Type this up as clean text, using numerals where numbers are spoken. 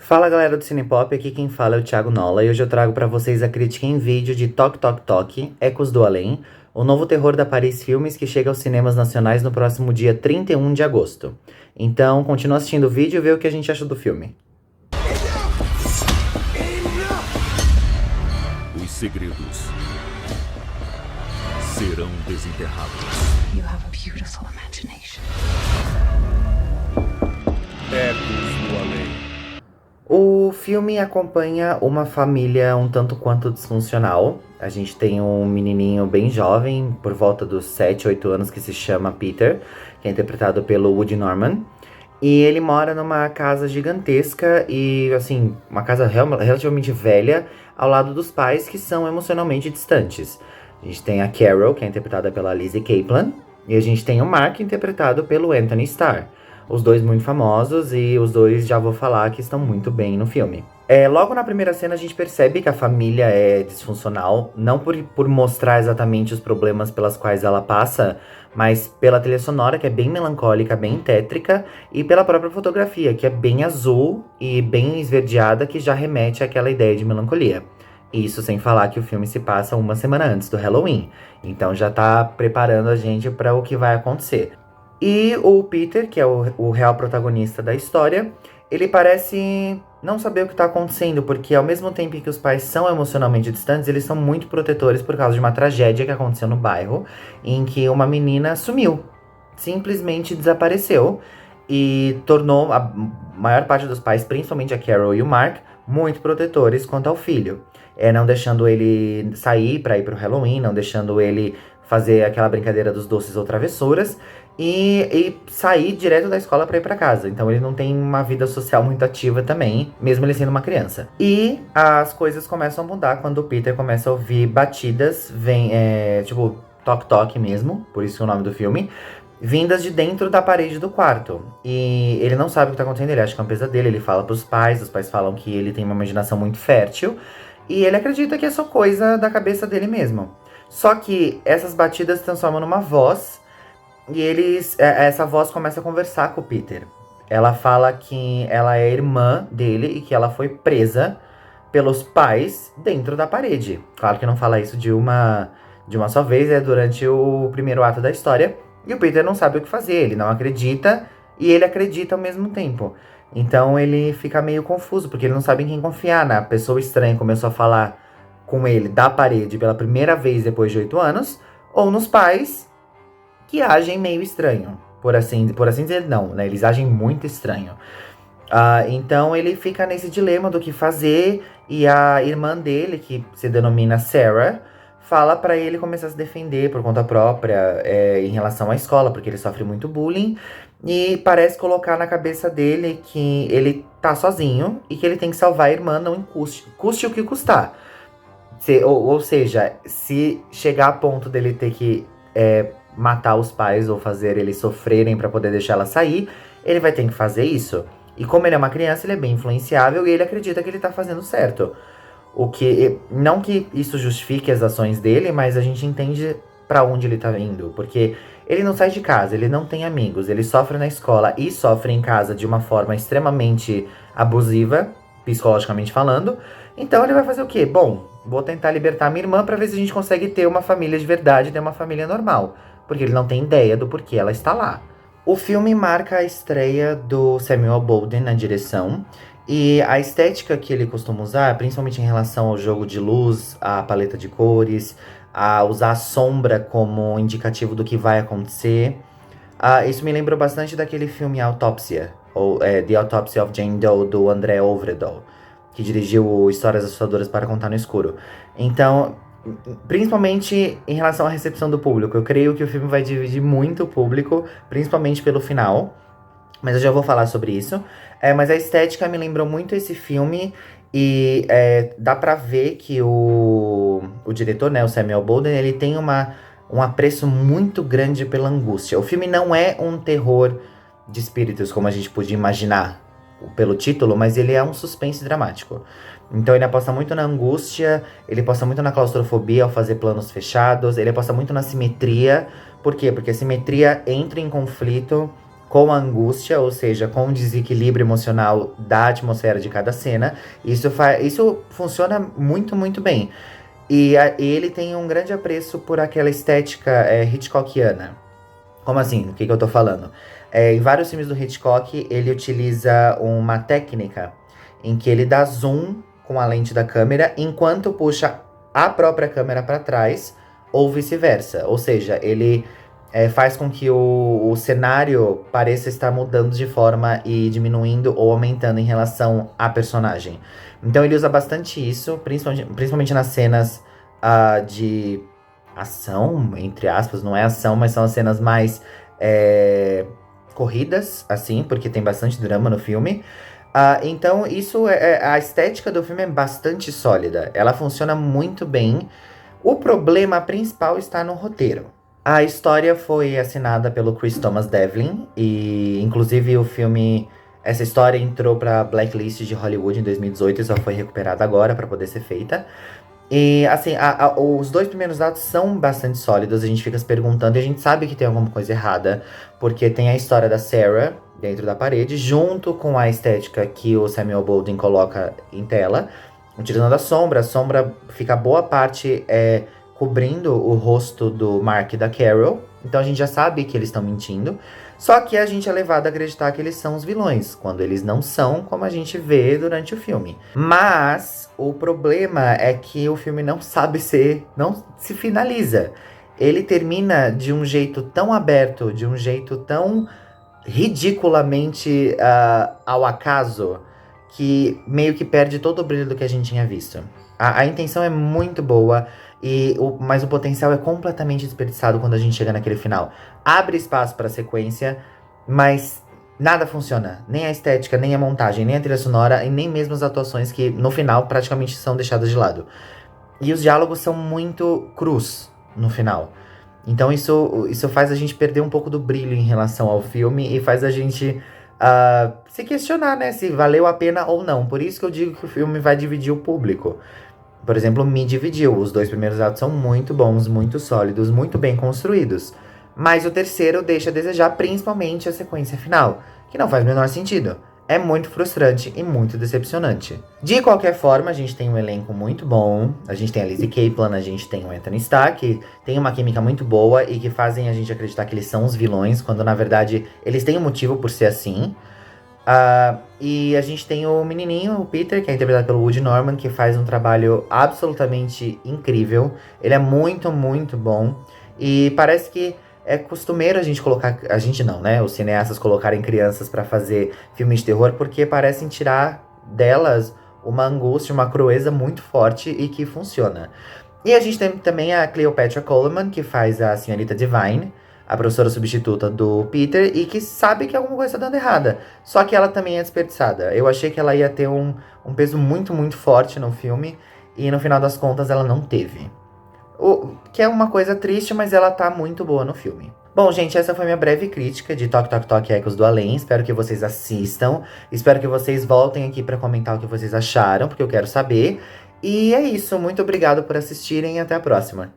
Fala galera do Cinepop, aqui quem fala é o Thiago Nola e hoje eu trago pra vocês a crítica em vídeo de Toque Toque Toque, Ecos do Além, o novo terror da Paris Filmes que chega aos cinemas nacionais no próximo dia 31 de agosto. Então, continua assistindo o vídeo e vê o que a gente achou do filme. Os segredos serão desenterrados. You have a beautiful imagination. Ecos do Além. O filme acompanha uma família um tanto quanto disfuncional. A gente tem um menininho bem jovem, por volta dos 7, 8 anos, que se chama Peter, que é interpretado pelo Woody Norman. E ele mora numa casa gigantesca e, assim, uma casa relativamente velha, ao lado dos pais que são emocionalmente distantes. A gente tem a Carol, que é interpretada pela Lizzie Kaplan, e a gente tem o Mark, interpretado pelo Anthony Starr. Os dois muito famosos e os dois, já vou falar, que estão muito bem no filme. Logo na primeira cena a gente percebe que a família é disfuncional, não por mostrar exatamente os problemas pelas quais ela passa, mas pela trilha sonora, que é bem melancólica, bem tétrica, e pela própria fotografia, que é bem azul e bem esverdeada, que já remete àquela ideia de melancolia. Isso sem falar que o filme se passa uma semana antes do Halloween, então já tá preparando a gente para o que vai acontecer. E o Peter, que é o real protagonista da história, ele parece não saber o que está acontecendo, porque ao mesmo tempo que os pais são emocionalmente distantes, eles são muito protetores por causa de uma tragédia que aconteceu no bairro, em que uma menina sumiu, simplesmente desapareceu, e tornou a maior parte dos pais, principalmente a Carol e o Mark, muito protetores quanto ao filho. Não deixando ele sair para ir pro Halloween, não deixando ele fazer aquela brincadeira dos doces ou travessuras, e sair direto da escola pra ir pra casa. Então ele não tem uma vida social muito ativa também, mesmo ele sendo uma criança. E as coisas começam a mudar quando o Peter começa a ouvir batidas, tipo, toque-toque mesmo, por isso é o nome do filme, vindas de dentro da parede do quarto. E ele não sabe o que tá acontecendo, ele acha que é um pesadelo, ele fala pros pais, os pais falam que ele tem uma imaginação muito fértil, e ele acredita que é só coisa da cabeça dele mesmo. Só que essas batidas se transformam numa voz, e essa voz começa a conversar com o Peter. Ela fala que ela é irmã dele e que ela foi presa pelos pais dentro da parede. Claro que não fala isso de uma só vez, é durante o primeiro ato da história. E o Peter não sabe o que fazer, ele não acredita e ele acredita ao mesmo tempo. Então ele fica meio confuso, porque ele não sabe em quem confiar. Na pessoa estranha começou a falar com ele da parede pela primeira vez depois de 8 anos, ou nos pais que agem meio estranho, por assim dizer, não, né? Eles agem muito estranho. Então ele fica nesse dilema do que fazer, e a irmã dele, que se denomina Sarah, fala pra ele começar a se defender por conta própria em relação à escola, porque ele sofre muito bullying, e parece colocar na cabeça dele que ele tá sozinho e que ele tem que salvar a irmã, não custe o que custar. Ou seja, se chegar a ponto dele ter que matar os pais ou fazer eles sofrerem pra poder deixar ela sair, ele vai ter que fazer isso. E como ele é uma criança, ele é bem influenciável e ele acredita que ele tá fazendo certo. Não que isso justifique as ações dele, mas a gente entende pra onde ele tá indo. Porque ele não sai de casa, ele não tem amigos, ele sofre na escola e sofre em casa de uma forma extremamente abusiva, psicologicamente falando. Então ele vai fazer o quê? Bom, vou tentar libertar minha irmã pra ver se a gente consegue ter uma família de verdade, ter uma família normal. Porque ele não tem ideia do porquê ela está lá. O filme marca a estreia do Samuel Bolden na direção. E a estética que ele costuma usar, principalmente em relação ao jogo de luz, à paleta de cores, a usar a sombra como indicativo do que vai acontecer. Isso me lembrou bastante daquele filme Autopsia, ou The Autopsy of Jane Doe, do André Øvredal, que dirigiu Histórias Assustadoras para Contar no Escuro. Então, principalmente em relação à recepção do público, eu creio que o filme vai dividir muito o público, principalmente pelo final, mas eu já vou falar sobre isso. Mas a estética me lembrou muito esse filme, e dá pra ver que o diretor, né, o Samuel Bolden, ele tem um apreço muito grande pela angústia. O filme não é um terror de espíritos, como a gente podia imaginar pelo título, mas ele é um suspense dramático. Então ele aposta muito na angústia, ele aposta muito na claustrofobia ao fazer planos fechados, ele aposta muito na simetria. Por quê? Porque a simetria entra em conflito com a angústia, ou seja, com o desequilíbrio emocional da atmosfera de cada cena. Isso funciona muito, muito bem. E ele tem um grande apreço por aquela estética Hitchcockiana. Como assim? O que eu tô falando? Em vários filmes do Hitchcock, ele utiliza uma técnica em que ele dá zoom com a lente da câmera enquanto puxa a própria câmera para trás, ou vice-versa. Ou seja, ele faz com que o cenário pareça estar mudando de forma e diminuindo ou aumentando em relação à personagem. Então ele usa bastante isso, principalmente nas cenas de ação, entre aspas, não é ação, mas são as cenas mais corridas, assim, porque tem bastante drama no filme. Então, a estética do filme é bastante sólida. Ela funciona muito bem. O problema principal está no roteiro. A história foi assinada pelo Chris Thomas Devlin. E, inclusive, essa história entrou pra Blacklist de Hollywood em 2018 e só foi recuperada agora para poder ser feita. E, assim, os 2 primeiros atos são bastante sólidos. A gente fica se perguntando e a gente sabe que tem alguma coisa errada. Porque tem a história da Sarah dentro da parede, junto com a estética que o Samuel Goldwyn coloca em tela, utilizando a sombra. A sombra fica boa parte cobrindo o rosto do Mark e da Carol. Então a gente já sabe que eles estão mentindo. Só que a gente é levado a acreditar que eles são os vilões, quando eles não são, como a gente vê durante o filme. Mas o problema é que o filme não se finaliza. Ele termina de um jeito tão aberto, de um jeito tão ridiculamente ao acaso, que meio que perde todo o brilho do que a gente tinha visto. A intenção é muito boa, mas o potencial é completamente desperdiçado quando a gente chega naquele final. Abre espaço para sequência, mas nada funciona. Nem a estética, nem a montagem, nem a trilha sonora, e nem mesmo as atuações que no final praticamente são deixadas de lado. E os diálogos são muito crus no final. Então isso faz a gente perder um pouco do brilho em relação ao filme e faz a gente se questionar, né, se valeu a pena ou não. Por isso que eu digo que o filme vai dividir o público. Por exemplo, me dividiu. Os 2 primeiros atos são muito bons, muito sólidos, muito bem construídos. Mas o terceiro deixa a desejar, principalmente a sequência final, que não faz o menor sentido. É muito frustrante e muito decepcionante. De qualquer forma, a gente tem um elenco muito bom. A gente tem a Lizzie Kaplan, a gente tem o Anthony Starr, que tem uma química muito boa e que fazem a gente acreditar que eles são os vilões, quando na verdade eles têm um motivo por ser assim. E a gente tem o menininho, o Peter, que é interpretado pelo Woody Norman, que faz um trabalho absolutamente incrível. Ele é muito, muito bom. E parece que é costumeiro a gente colocar... A gente não, né? Os cineastas colocarem crianças pra fazer filmes de terror, porque parecem tirar delas uma angústia, uma crueza muito forte e que funciona. E a gente tem também a Cleopatra Coleman, que faz a Senhorita Divine, a professora substituta do Peter, e que sabe que alguma coisa tá dando errada. Só que ela também é desperdiçada. Eu achei que ela ia ter um peso muito, muito forte no filme, e no final das contas ela não teve. O que é uma coisa triste, mas ela tá muito boa no filme. Bom, gente, essa foi minha breve crítica de Toque, Toque, Toque, Ecos do Além. Espero que vocês assistam. Espero que vocês voltem aqui pra comentar o que vocês acharam, porque eu quero saber. E é isso. Muito obrigado por assistirem e até a próxima.